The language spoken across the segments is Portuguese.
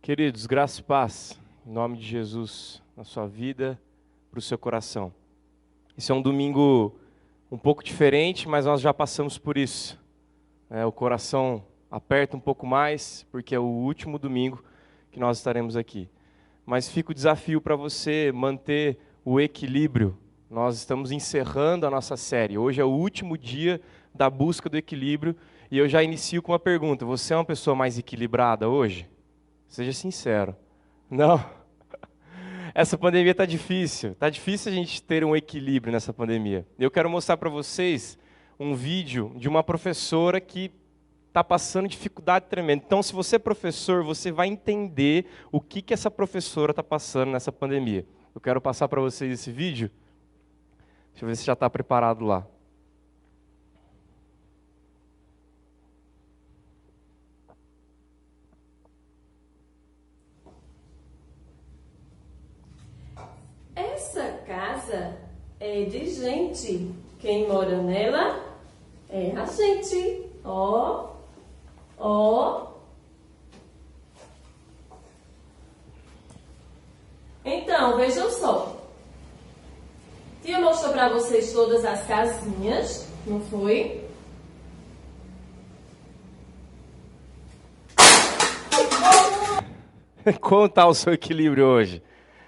Queridos, graça e paz, em nome de Jesus, na sua vida, para o seu coração. Esse é um domingo um pouco diferente, mas nós já passamos por isso. O coração aperta um pouco mais, porque é o último domingo que nós estaremos aqui. Mas fica o desafio para você manter o equilíbrio. Nós estamos encerrando a nossa série. Hoje é o último dia da busca do equilíbrio e eu já inicio com uma pergunta. Você é uma pessoa mais equilibrada hoje? Seja sincero. Não. Essa pandemia está difícil. Está difícil a gente ter um equilíbrio nessa pandemia. Eu quero mostrar para vocês um vídeo de uma professora que está passando dificuldade tremenda. Então, se você é professor, você vai entender o que essa professora está passando nessa pandemia. Eu quero passar para vocês esse vídeo. Deixa eu ver se já está preparado lá. Essa casa é de gente. Quem mora nela é a gente. Ó, ó. Então, vejam só. Tia mostrou para vocês todas as casinhas, não foi? Como está o seu equilíbrio hoje?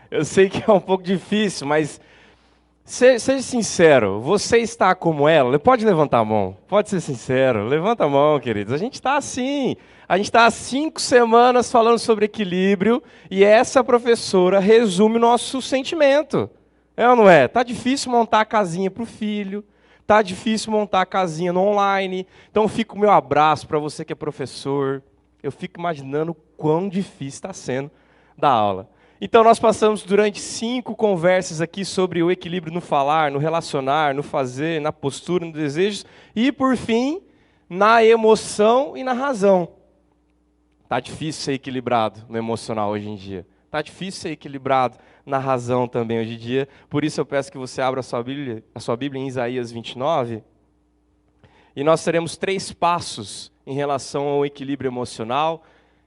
Eu sei que é um pouco difícil, mas seja sincero, você está como ela? Pode levantar a mão, pode ser sincero, levanta a mão, queridos. A gente está assim, a gente está há 5 semanas falando sobre equilíbrio e essa professora resume o nosso sentimento. É ou não é? Está difícil montar a casinha para o filho, está difícil montar a casinha no online, então fica o meu abraço para você que é professor. Eu fico imaginando o quão difícil está sendo dar aula. Então nós passamos durante 5 conversas aqui sobre o equilíbrio no falar, no relacionar, no fazer, na postura, nos desejos e, por fim, na emoção e na razão. Está difícil ser equilibrado no emocional hoje em dia. Está difícil ser equilibrado na razão também hoje em dia. Por isso eu peço que você abra a sua Bíblia em Isaías 29. E nós teremos 3 passos em relação ao equilíbrio emocional,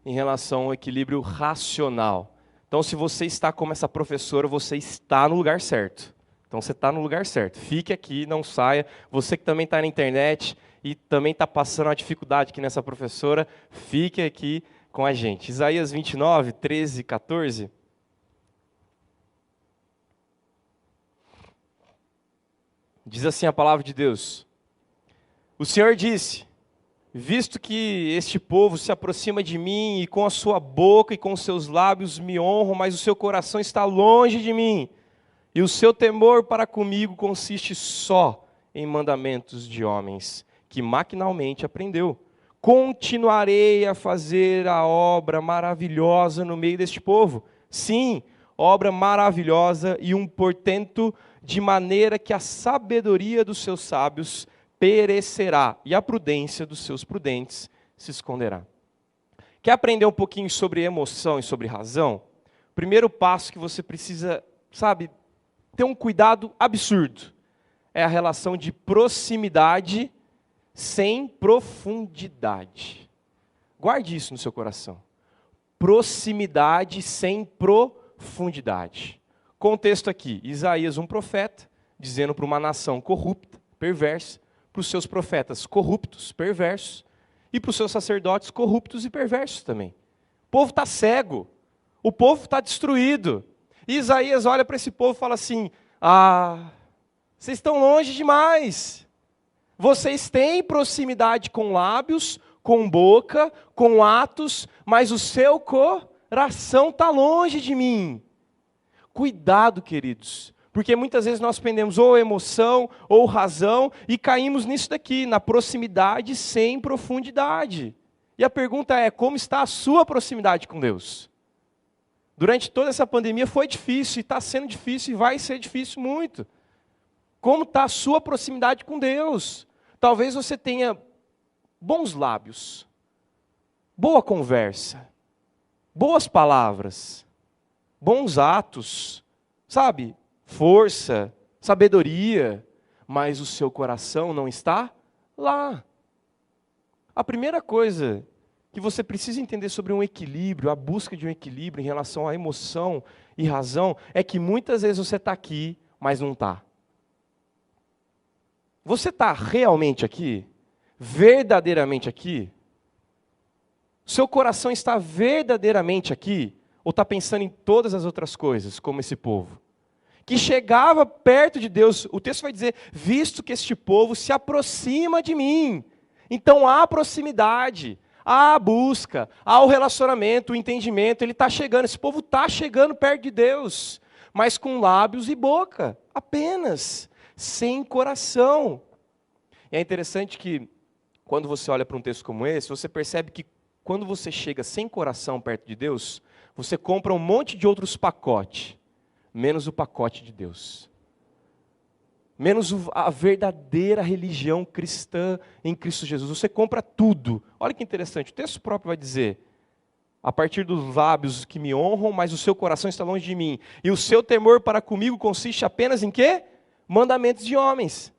em relação ao equilíbrio racional. Então, se você está como essa professora, você está no lugar certo. Então, você está no lugar certo. Fique aqui, não saia. Você que também está na internet e também está passando uma dificuldade aqui nessa professora, fique aqui com a gente. Isaías 29, 13 e 14. Diz assim a palavra de Deus. O Senhor disse: visto que este povo se aproxima de mim e com a sua boca e com os seus lábios me honram, mas o seu coração está longe de mim, e o seu temor para comigo consiste só em mandamentos de homens, que maquinalmente aprendeu. Continuarei a fazer a obra maravilhosa no meio deste povo. Sim, obra maravilhosa e um portento, de maneira que a sabedoria dos seus sábios perecerá, e a prudência dos seus prudentes se esconderá. Quer aprender um pouquinho sobre emoção e sobre razão? O primeiro passo que você precisa, ter um cuidado absurdo, é a relação de proximidade sem profundidade. Guarde isso no seu coração. Proximidade sem profundidade. Contexto aqui, Isaías, um profeta, dizendo para uma nação corrupta, perversa, para os seus profetas corruptos, perversos, e para os seus sacerdotes corruptos e perversos também. O povo está cego, o povo está destruído. E Isaías olha para esse povo e fala assim: vocês estão longe demais. Vocês têm proximidade com lábios, com boca, com atos, mas o seu coração está longe de mim. Cuidado, queridos. Porque muitas vezes nós pendemos ou emoção ou razão e caímos nisso daqui, na proximidade sem profundidade. E a pergunta é, como está a sua proximidade com Deus? Durante toda essa pandemia foi difícil, e está sendo difícil, e vai ser difícil muito. Como está a sua proximidade com Deus? Talvez você tenha bons lábios, boa conversa, boas palavras, bons atos, força, sabedoria, mas o seu coração não está lá. A primeira coisa que você precisa entender sobre um equilíbrio, a busca de um equilíbrio em relação à emoção e razão, é que muitas vezes você está aqui, mas não está. Você está realmente aqui? Verdadeiramente aqui? Seu coração está verdadeiramente aqui? Ou está pensando em todas as outras coisas, como esse povo? Que chegava perto de Deus, o texto vai dizer, visto que este povo se aproxima de mim. Então há proximidade, há a busca, há o relacionamento, o entendimento, ele está chegando, esse povo está chegando perto de Deus, mas com lábios e boca, apenas, sem coração. E é interessante que, quando você olha para um texto como esse, você percebe que quando você chega sem coração perto de Deus, você compra um monte de outros pacotes, menos o pacote de Deus. Menos a verdadeira religião cristã em Cristo Jesus. Você compra tudo. Olha que interessante, o texto próprio vai dizer, a partir dos lábios que me honram, mas o seu coração está longe de mim. E o seu temor para comigo consiste apenas em quê? Mandamentos de homens.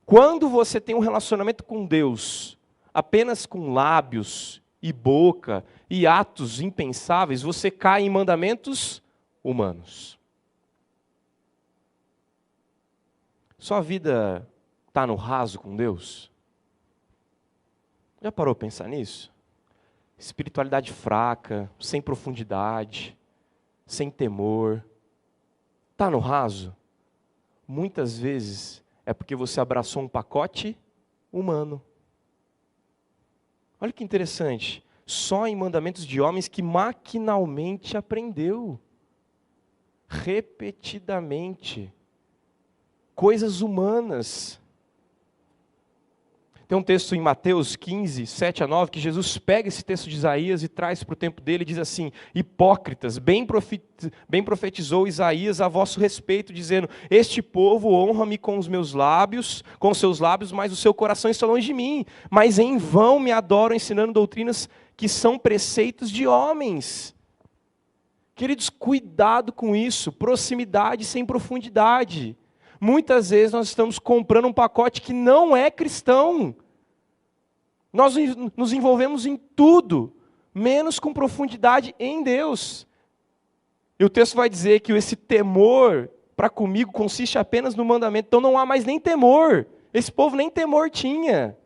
Quando você tem um relacionamento com Deus, apenas com lábios e boca e atos impensáveis, você cai em mandamentos humanos. Sua vida está no raso com Deus? Já parou para pensar nisso? Espiritualidade fraca, sem profundidade, sem temor. Está no raso? Muitas vezes é porque você abraçou um pacote humano. Olha que interessante. Só em mandamentos de homens que maquinalmente aprendeu. Repetidamente. Coisas humanas. Tem um texto em Mateus 15, 7 a 9, que Jesus pega esse texto de Isaías e traz para o tempo dele e diz assim, hipócritas, bem profetizou Isaías a vosso respeito, dizendo, este povo honra-me com os meus lábios, com os seus lábios, mas o seu coração está longe de mim. Mas em vão me adoram ensinando doutrinas que são preceitos de homens. Queridos, cuidado com isso, proximidade sem profundidade. Muitas vezes nós estamos comprando um pacote que não é cristão. Nós nos envolvemos em tudo, menos com profundidade em Deus. E o texto vai dizer que esse temor para comigo consiste apenas no mandamento. Então não há mais nem temor. Esse povo nem temor tinha.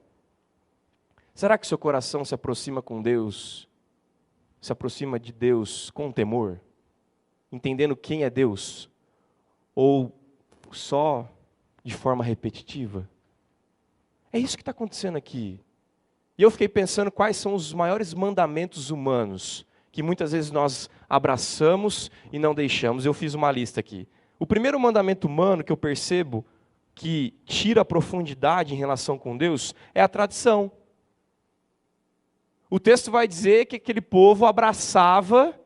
Será que seu coração se aproxima com Deus? Se aproxima de Deus com temor? Entendendo quem é Deus? Ou só de forma repetitiva? É isso que está acontecendo aqui. E eu fiquei pensando quais são os maiores mandamentos humanos que muitas vezes nós abraçamos e não deixamos. Eu fiz uma lista aqui. O primeiro mandamento humano que eu percebo que tira a profundidade em relação com Deus é a tradição. O texto vai dizer que aquele povo abraçava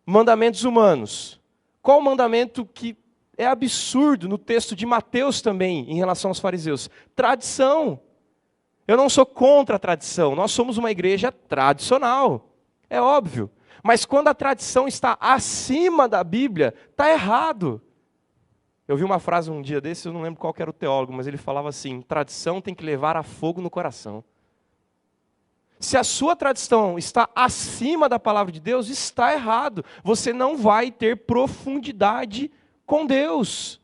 mandamentos humanos. Qual o mandamento que é absurdo no texto de Mateus também, em relação aos fariseus? Tradição. Eu não sou contra a tradição, nós somos uma igreja tradicional, é óbvio. Mas quando a tradição está acima da Bíblia, está errado. Eu vi uma frase um dia desse, eu não lembro qual que era o teólogo, mas ele falava assim, tradição tem que levar a fogo no coração. Se a sua tradição está acima da palavra de Deus, está errado. Você não vai ter profundidade com Deus.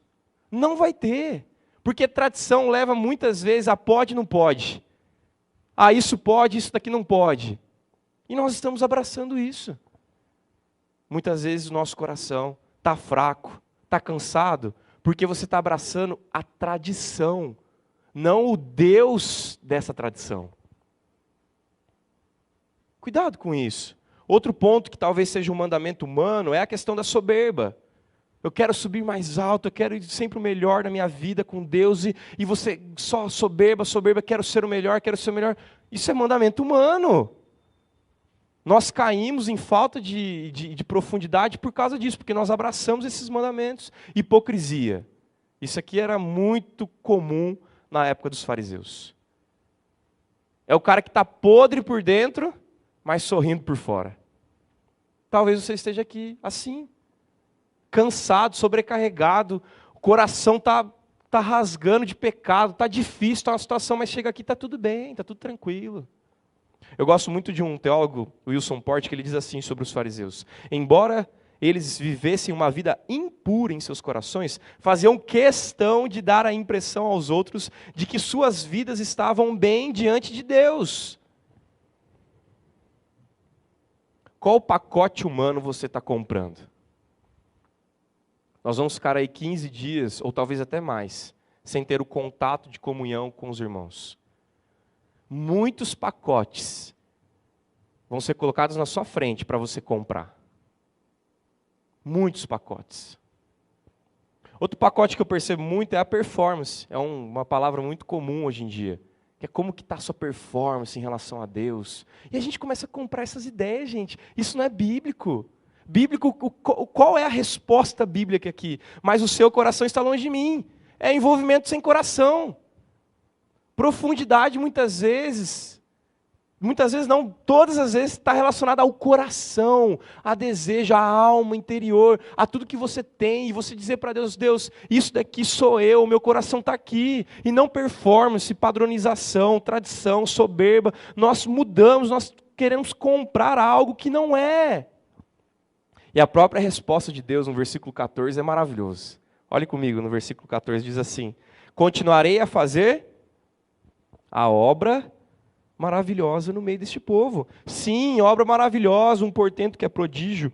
Não vai ter. Porque tradição leva muitas vezes a pode e não pode. Ah, isso pode, isso daqui não pode. E nós estamos abraçando isso. Muitas vezes o nosso coração está fraco, está cansado, porque você está abraçando a tradição, não o Deus dessa tradição. Cuidado com isso. Outro ponto que talvez seja um mandamento humano é a questão da soberba. Eu quero subir mais alto, eu quero ir sempre o melhor na minha vida com Deus, e você só soberba, quero ser o melhor, quero ser o melhor. Isso é mandamento humano. Nós caímos em falta de profundidade por causa disso, porque nós abraçamos esses mandamentos. Hipocrisia. Isso aqui era muito comum na época dos fariseus. É o cara que está podre por dentro, mas sorrindo por fora. Talvez você esteja aqui assim. Cansado, sobrecarregado, o coração está rasgando de pecado, está difícil, está uma situação, mas chega aqui, está tudo bem, está tudo tranquilo. Eu gosto muito de um teólogo, Wilson Porte, que ele diz assim sobre os fariseus: embora eles vivessem uma vida impura em seus corações, faziam questão de dar a impressão aos outros de que suas vidas estavam bem diante de Deus. Qual pacote humano você está comprando? Nós vamos ficar aí 15 dias, ou talvez até mais, sem ter o contato de comunhão com os irmãos. Muitos pacotes vão ser colocados na sua frente para você comprar. Muitos pacotes. Outro pacote que eu percebo muito é a performance. É uma palavra muito comum hoje em dia. Que é como que está a sua performance em relação a Deus. E a gente começa a comprar essas ideias, gente. Isso não é bíblico. Bíblico, qual é a resposta bíblica aqui? Mas o seu coração está longe de mim. É envolvimento sem coração. Profundidade muitas vezes não, todas as vezes está relacionada ao coração, a desejo, à alma interior, a tudo que você tem, e você dizer para Deus: Deus, isso daqui sou eu, meu coração está aqui, e não performance, padronização, tradição, soberba. Nós mudamos, nós queremos comprar algo que não é. E a própria resposta de Deus no versículo 14 é maravilhoso. Olhe comigo, no versículo 14 diz assim: continuarei a fazer a obra maravilhosa no meio deste povo. Sim, obra maravilhosa, um portento que é prodígio,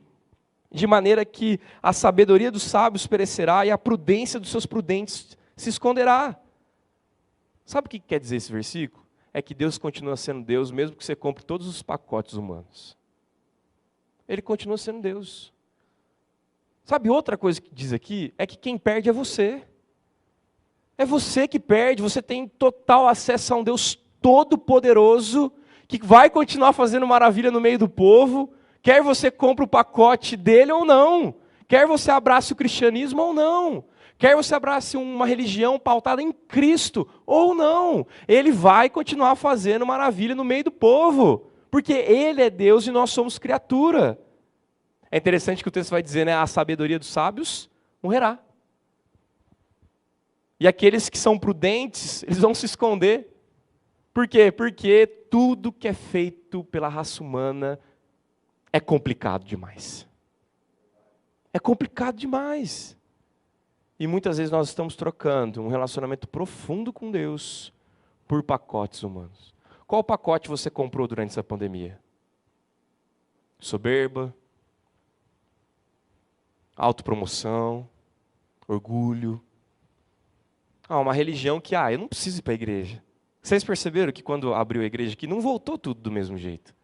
de maneira que a sabedoria dos sábios perecerá e a prudência dos seus prudentes se esconderá. Sabe o que quer dizer esse versículo? É que Deus continua sendo Deus, mesmo que você compre todos os pacotes humanos. Ele continua sendo Deus. Sabe outra coisa que diz aqui? É que quem perde é você. É você que perde, você tem total acesso a um Deus todo-poderoso, que vai continuar fazendo maravilha no meio do povo, quer você compre o pacote dele ou não, quer você abrace o cristianismo ou não, quer você abrace uma religião pautada em Cristo ou não, ele vai continuar fazendo maravilha no meio do povo, porque ele é Deus e nós somos criatura. É interessante que o texto vai dizer, né, a sabedoria dos sábios morrerá. E aqueles que são prudentes, eles vão se esconder. Por quê? Porque tudo que é feito pela raça humana é complicado demais. É complicado demais. E muitas vezes nós estamos trocando um relacionamento profundo com Deus por pacotes humanos. Qual pacote você comprou durante essa pandemia? Soberba, autopromoção, orgulho. Uma religião que, eu não preciso ir para a igreja. Vocês perceberam que quando abriu a igreja aqui, não voltou tudo do mesmo jeito?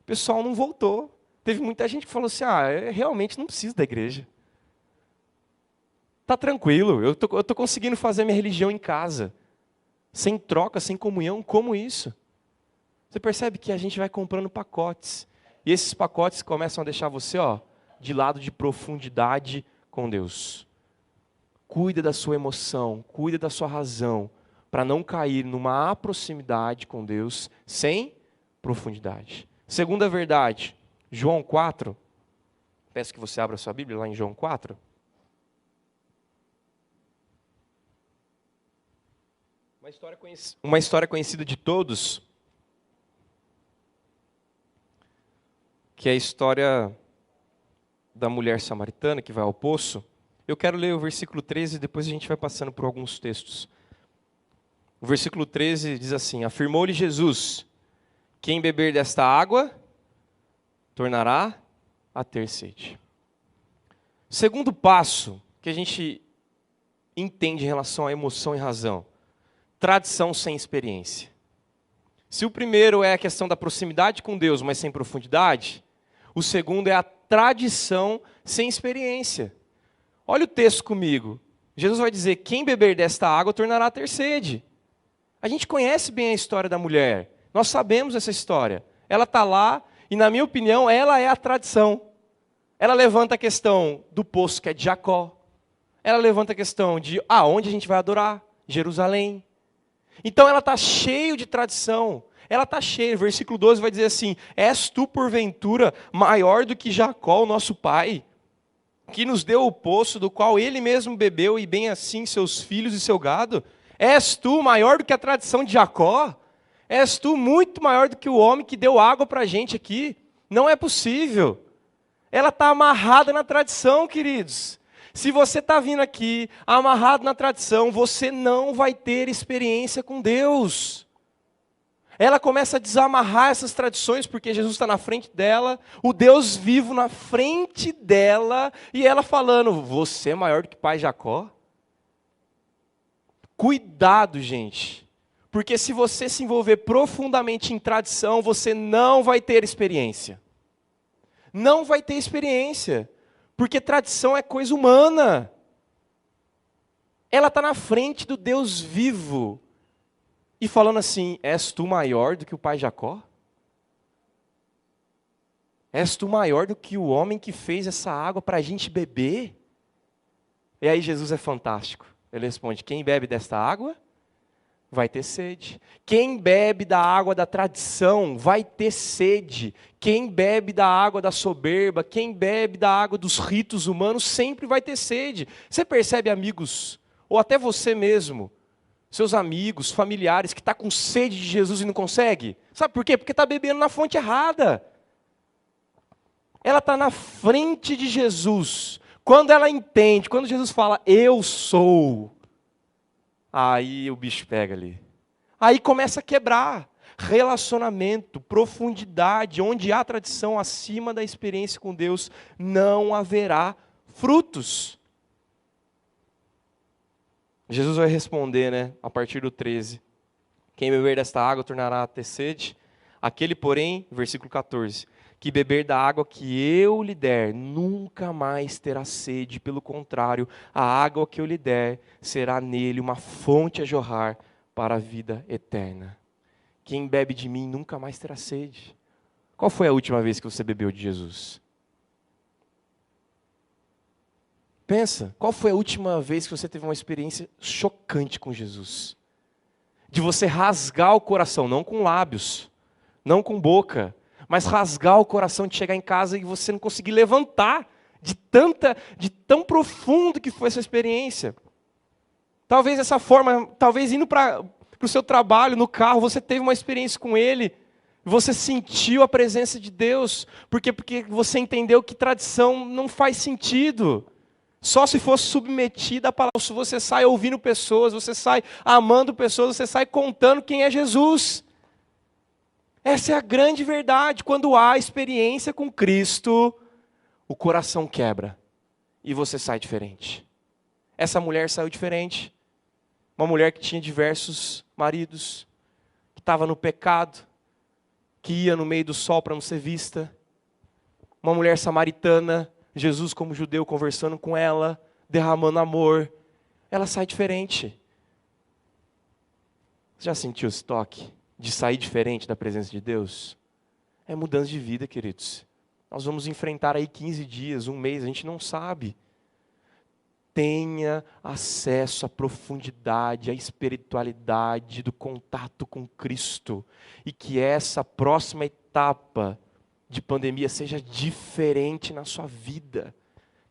O pessoal não voltou. Teve muita gente que falou assim, eu realmente não preciso da igreja. Tá tranquilo, eu tô conseguindo fazer minha religião em casa. Sem troca, sem comunhão, como isso? Você percebe que a gente vai comprando pacotes. E esses pacotes começam a deixar você, de lado de profundidade com Deus. Cuida da sua emoção, cuida da sua razão, para não cair numa proximidade com Deus sem profundidade. Segunda verdade, João 4. Peço que você abra sua Bíblia lá em João 4. Uma história conhecida de todos, que é a história da mulher samaritana que vai ao poço. Eu quero ler o versículo 13 e depois a gente vai passando por alguns textos. O versículo 13 diz assim: afirmou-lhe Jesus: quem beber desta água, tornará a ter sede. Segundo passo que a gente entende em relação à emoção e razão: tradição sem experiência. Se o primeiro é a questão da proximidade com Deus, mas sem profundidade, o segundo é a tradição sem experiência. Olha o texto comigo. Jesus vai dizer: quem beber desta água tornará a ter sede. A gente conhece bem a história da mulher. Nós sabemos essa história. Ela está lá e, na minha opinião, ela é a tradição. Ela levanta a questão do poço que é de Jacó. Ela levanta a questão de onde a gente vai adorar? Jerusalém. Então ela está cheia de tradição. Ela está cheia. Versículo 12 vai dizer assim: és tu, porventura, maior do que Jacó, o nosso pai, que nos deu o poço do qual ele mesmo bebeu, e bem assim seus filhos e seu gado? És tu maior do que a tradição de Jacó? És tu muito maior do que o homem que deu água para a gente aqui. Não é possível. Ela está amarrada na tradição, queridos. Se você está vindo aqui amarrado na tradição, você não vai ter experiência com Deus. Ela começa a desamarrar essas tradições, porque Jesus está na frente dela, o Deus vivo na frente dela, e ela falando, você é maior do que pai Jacó? Cuidado, gente, porque se você se envolver profundamente em tradição, você não vai ter experiência. Não vai ter experiência, porque tradição é coisa humana. Ela está na frente do Deus vivo, e falando assim, és tu maior do que o pai Jacó? És tu maior do que o homem que fez essa água para a gente beber? E aí Jesus é fantástico. Ele responde, quem bebe desta água, vai ter sede. Quem bebe da água da tradição, vai ter sede. Quem bebe da água da soberba, quem bebe da água dos ritos humanos, sempre vai ter sede. Você percebe, amigos, ou até você mesmo, seus amigos, familiares, que está com sede de Jesus e não consegue? Sabe por quê? Porque está bebendo na fonte errada. Ela está na frente de Jesus. Quando ela entende, quando Jesus fala, eu sou, aí o bicho pega ali. Aí começa a quebrar. Relacionamento, profundidade, onde há tradição acima da experiência com Deus, não haverá frutos. Jesus vai responder, né, a partir do 13. Quem beber desta água tornará a ter sede. Aquele, porém, versículo 14, que beber da água que eu lhe der, nunca mais terá sede. Pelo contrário, a água que eu lhe der será nele uma fonte a jorrar para a vida eterna. Quem bebe de mim nunca mais terá sede. Qual foi a última vez que você bebeu de Jesus? Pensa, qual foi a última vez que você teve uma experiência chocante com Jesus? De você rasgar o coração, não com lábios, não com boca, mas rasgar o coração de chegar em casa e você não conseguir levantar de tão profundo que foi essa experiência. Talvez dessa forma, talvez indo para o seu trabalho, no carro, você teve uma experiência com Ele, você sentiu a presença de Deus, porque você entendeu que tradição não faz sentido. Só se fosse submetida à palavra. Se você sai ouvindo pessoas, você sai amando pessoas, você sai contando quem é Jesus. Essa é a grande verdade. Quando há experiência com Cristo, o coração quebra e você sai diferente. Essa mulher saiu diferente. Uma mulher que tinha diversos maridos, que estava no pecado, que ia no meio do sol para não ser vista. Uma mulher samaritana, Jesus como judeu conversando com ela, derramando amor. Ela sai diferente. Você já sentiu esse toque de sair diferente da presença de Deus? É mudança de vida, queridos. Nós vamos enfrentar aí 15 dias, um mês, a gente não sabe. Tenha acesso à profundidade, à espiritualidade do contato com Cristo. E que essa próxima etapa de pandemia seja diferente na sua vida.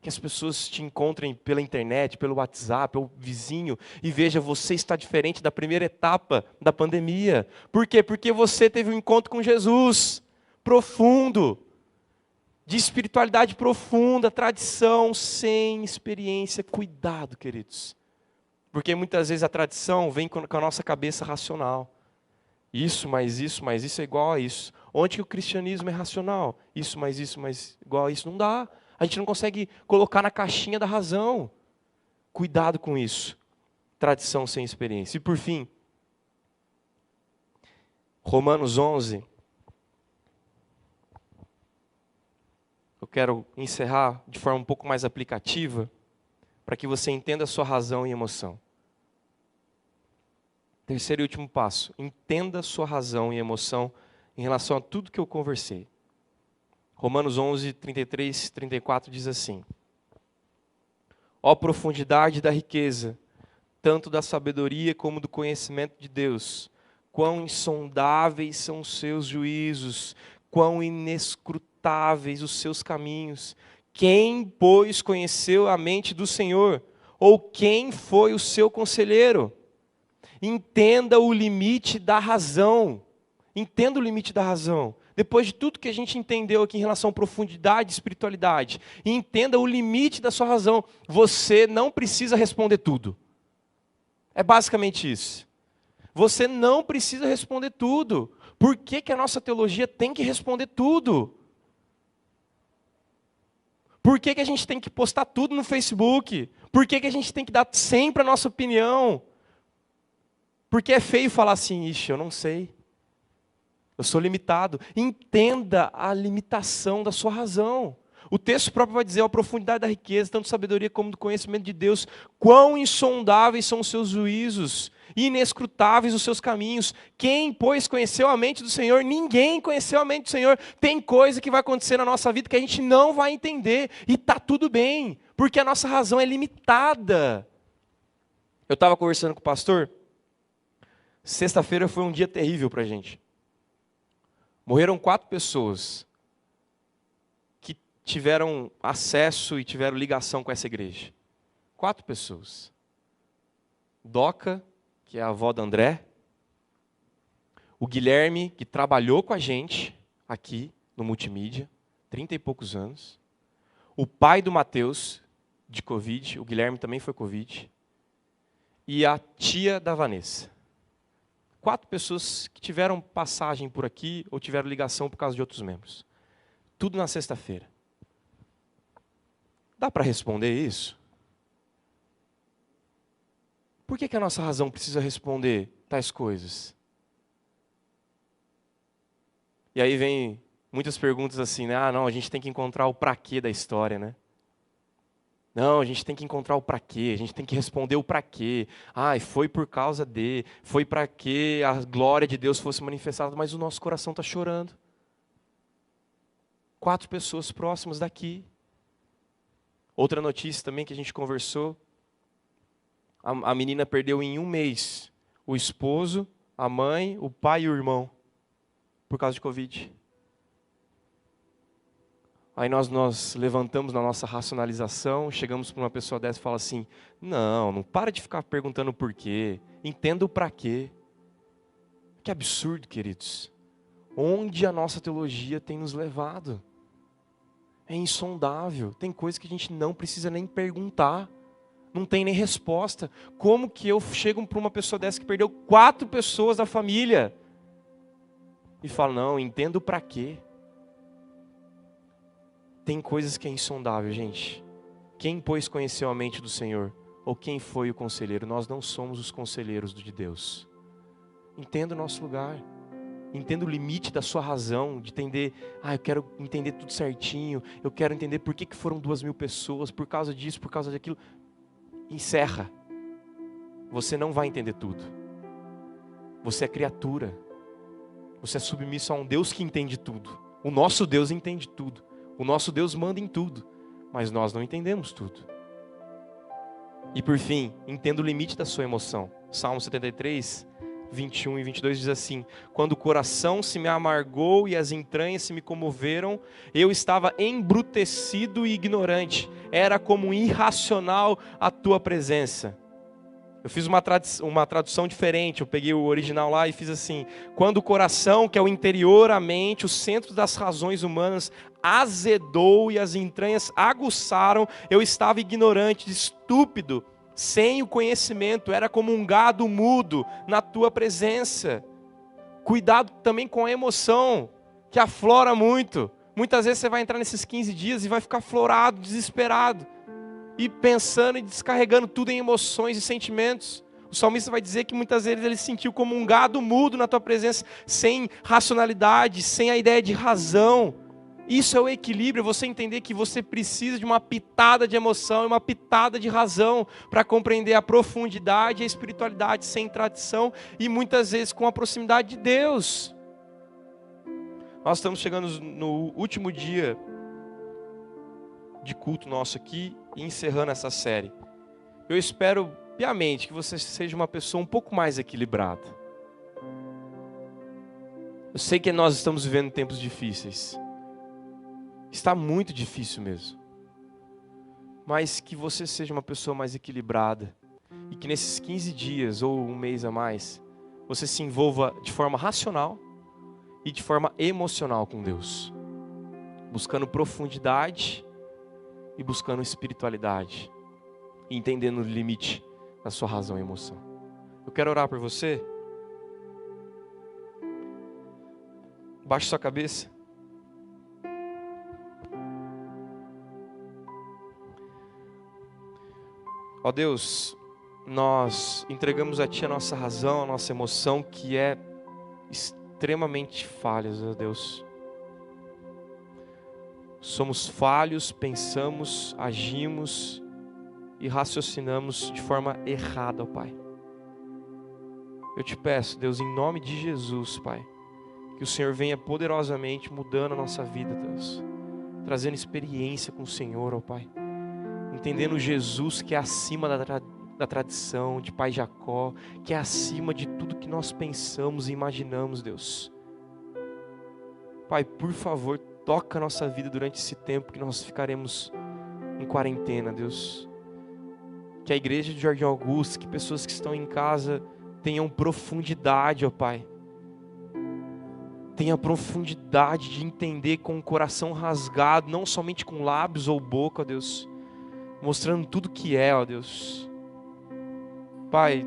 Que as pessoas te encontrem pela internet, pelo WhatsApp, pelo vizinho, e veja, você está diferente da primeira etapa da pandemia. Por quê? Porque você teve um encontro com Jesus profundo, de espiritualidade profunda, tradição sem experiência. Cuidado, queridos. Porque muitas vezes a tradição vem com a nossa cabeça racional. Isso mais isso é igual a isso. Onde que o cristianismo é racional? Isso mais igual a isso. Não dá. A gente não consegue colocar na caixinha da razão. Cuidado com isso. Tradição sem experiência. E por fim, Romanos 11. Eu quero encerrar de forma um pouco mais aplicativa, para que você entenda a sua razão e emoção. Terceiro e último passo. Entenda a sua razão e emoção em relação a tudo que eu conversei. Romanos 11, 33, 34 diz assim: ó profundidade da riqueza, tanto da sabedoria como do conhecimento de Deus, quão insondáveis são os seus juízos, quão inescrutáveis os seus caminhos. Quem, pois, conheceu a mente do Senhor? Ou quem foi o seu conselheiro? Entenda o limite da razão. Entenda o limite da razão. Depois de tudo que a gente entendeu aqui em relação à profundidade e espiritualidade, entenda o limite da sua razão. Você não precisa responder tudo. É basicamente isso. Você não precisa responder tudo. Por que que a nossa teologia tem que responder tudo? Por que que a gente tem que postar tudo no Facebook? Por que que a gente tem que dar sempre a nossa opinião? Porque é feio falar assim, ixi, eu não sei. Eu sou limitado. Entenda a limitação da sua razão. O texto próprio vai dizer a profundidade da riqueza, tanto sabedoria como do conhecimento de Deus. Quão insondáveis são os seus juízos, inescrutáveis os seus caminhos. Quem, pois, conheceu a mente do Senhor? Ninguém conheceu a mente do Senhor. Tem coisa que vai acontecer na nossa vida que a gente não vai entender. E está tudo bem, porque a nossa razão é limitada. Eu estava conversando com o pastor. Sexta-feira foi um dia terrível para a gente. Morreram 4 pessoas que tiveram acesso e tiveram ligação com essa igreja. 4 pessoas. Doca, que é a avó da André. O Guilherme, que trabalhou com a gente aqui no multimídia, 30 e poucos anos. O pai do Mateus, de Covid, o Guilherme também foi Covid. E a tia da Vanessa. 4 pessoas que tiveram passagem por aqui ou tiveram ligação por causa de outros membros. Tudo na sexta-feira. Dá para responder isso? Por que que a nossa razão precisa responder tais coisas? E aí vem muitas perguntas assim, né? Ah, não, a gente tem que encontrar o pra quê da história, né? Não, a gente tem que encontrar o pra quê, a gente tem que responder o pra quê. Ah, foi por causa de, foi para que a glória de Deus fosse manifestada, mas o nosso coração está chorando. 4 pessoas próximas daqui. Outra notícia também que a gente conversou, a menina perdeu em 1 mês o esposo, a mãe, o pai e o irmão, por causa de Covid. Aí nós levantamos na nossa racionalização, chegamos para uma pessoa dessa e fala assim, não para de ficar perguntando o porquê, entenda o para quê. Que absurdo, queridos. Onde a nossa teologia tem nos levado? É insondável, tem coisas que a gente não precisa nem perguntar, não tem nem resposta. Como que eu chego para uma pessoa dessa que perdeu 4 pessoas da família e falo, não, entenda o para quê? Tem coisas que é insondável, gente. Quem, pois, conheceu a mente do Senhor? Ou quem foi o conselheiro? Nós não somos os conselheiros de Deus. Entenda o nosso lugar. Entenda o limite da sua razão, de entender, eu quero entender tudo certinho, eu quero entender por que foram 2.000 pessoas, por causa disso, por causa daquilo. Encerra. Você não vai entender tudo. Você é criatura. Você é submisso a um Deus que entende tudo. O nosso Deus entende tudo. O nosso Deus manda em tudo, mas nós não entendemos tudo. E por fim, entenda o limite da sua emoção. Salmo 73, 21 e 22 diz assim, quando o coração se me amargou e as entranhas se me comoveram, eu estava embrutecido e ignorante, era como irracional a tua presença. Eu fiz uma tradução diferente, eu peguei o original lá e fiz assim, quando o coração, que é o interior, a mente, o centro das razões humanas, azedou e as entranhas aguçaram, eu estava ignorante, estúpido, sem o conhecimento, era como um gado mudo na tua presença. Cuidado também com a emoção, que aflora muito. Muitas vezes você vai entrar nesses 15 dias e vai ficar florado, desesperado. E pensando e descarregando tudo em emoções e sentimentos. O salmista vai dizer que muitas vezes ele se sentiu como um gado mudo na tua presença, sem racionalidade, sem a ideia de razão. Isso é o equilíbrio, você entender que você precisa de uma pitada de emoção e uma pitada de razão para compreender a profundidade e a espiritualidade sem tradição e muitas vezes com a proximidade de Deus. Nós estamos chegando no último dia de culto nosso aqui e encerrando essa série. Eu espero piamente que você seja uma pessoa um pouco mais equilibrada. Eu sei que nós estamos vivendo tempos difíceis. Está muito difícil mesmo. Mas que você seja uma pessoa mais equilibrada e que nesses 15 dias ou um mês a mais, você se envolva de forma racional e de forma emocional com Deus, buscando profundidade e buscando espiritualidade, entendendo o limite da sua razão e emoção. Eu quero orar por você. Baixe sua cabeça. Ó Deus, nós entregamos a Ti a nossa razão, a nossa emoção, que é extremamente falhas, ó Deus. Somos falhos, pensamos, agimos e raciocinamos de forma errada, ó Pai. Eu te peço, Deus, em nome de Jesus, Pai, que o Senhor venha poderosamente mudando a nossa vida, Deus, trazendo experiência com o Senhor, ó Pai, entendendo Jesus que é acima da tradição de Pai Jacó, que é acima de tudo que nós pensamos e imaginamos, Deus. Pai, por favor, toca a nossa vida durante esse tempo que nós ficaremos em quarentena, Deus. Que a igreja de Jardim Augusto, que pessoas que estão em casa tenham profundidade, ó Pai. Tenha profundidade de entender com o coração rasgado, não somente com lábios ou boca, ó Deus, mostrando tudo que é, ó Deus. Pai,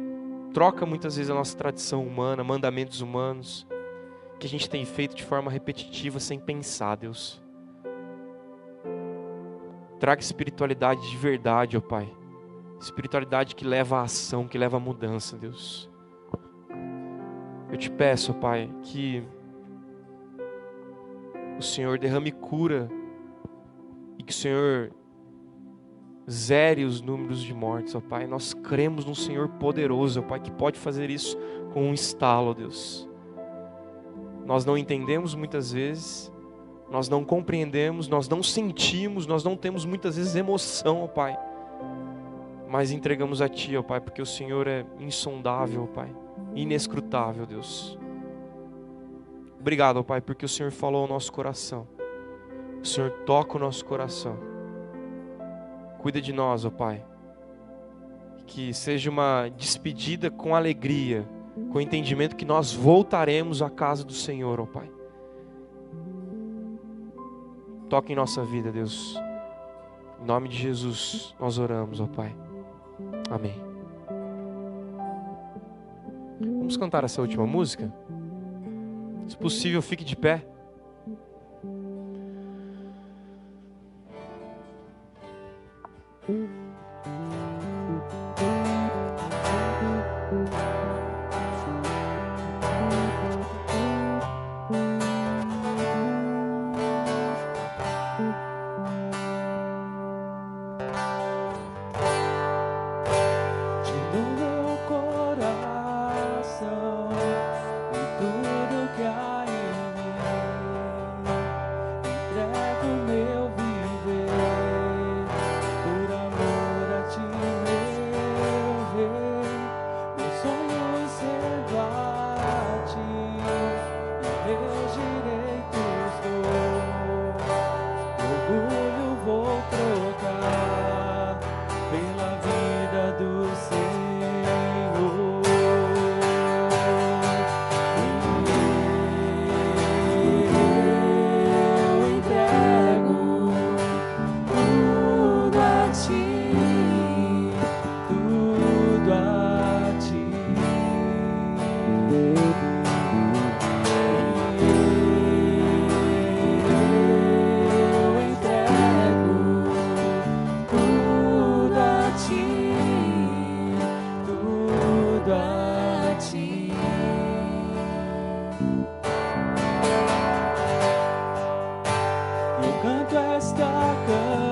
troca muitas vezes a nossa tradição humana, mandamentos humanos, que a gente tem feito de forma repetitiva, sem pensar, Deus. Traga espiritualidade de verdade, ó Pai. Espiritualidade que leva à ação, que leva à mudança, Deus. Eu te peço, ó Pai, que o Senhor derrame cura e que o Senhor zere os números de mortes, ó Pai. Nós cremos num Senhor poderoso, ó Pai, que pode fazer isso com um estalo, ó Deus. Nós não entendemos muitas vezes, nós não compreendemos, nós não sentimos, nós não temos muitas vezes emoção, ó Pai. Mas entregamos a Ti, ó Pai, porque o Senhor é insondável, ó Pai, inescrutável, Deus. Obrigado, ó Pai, porque o Senhor falou ao nosso coração. O Senhor toca o nosso coração. Cuida de nós, ó Pai. Que seja uma despedida com alegria, com o entendimento que nós voltaremos à casa do Senhor, ó Pai. Toca em nossa vida, Deus. Em nome de Jesus, nós oramos, ó Pai. Amém. Vamos cantar essa última música? Se possível, fique de pé. Canto esta canção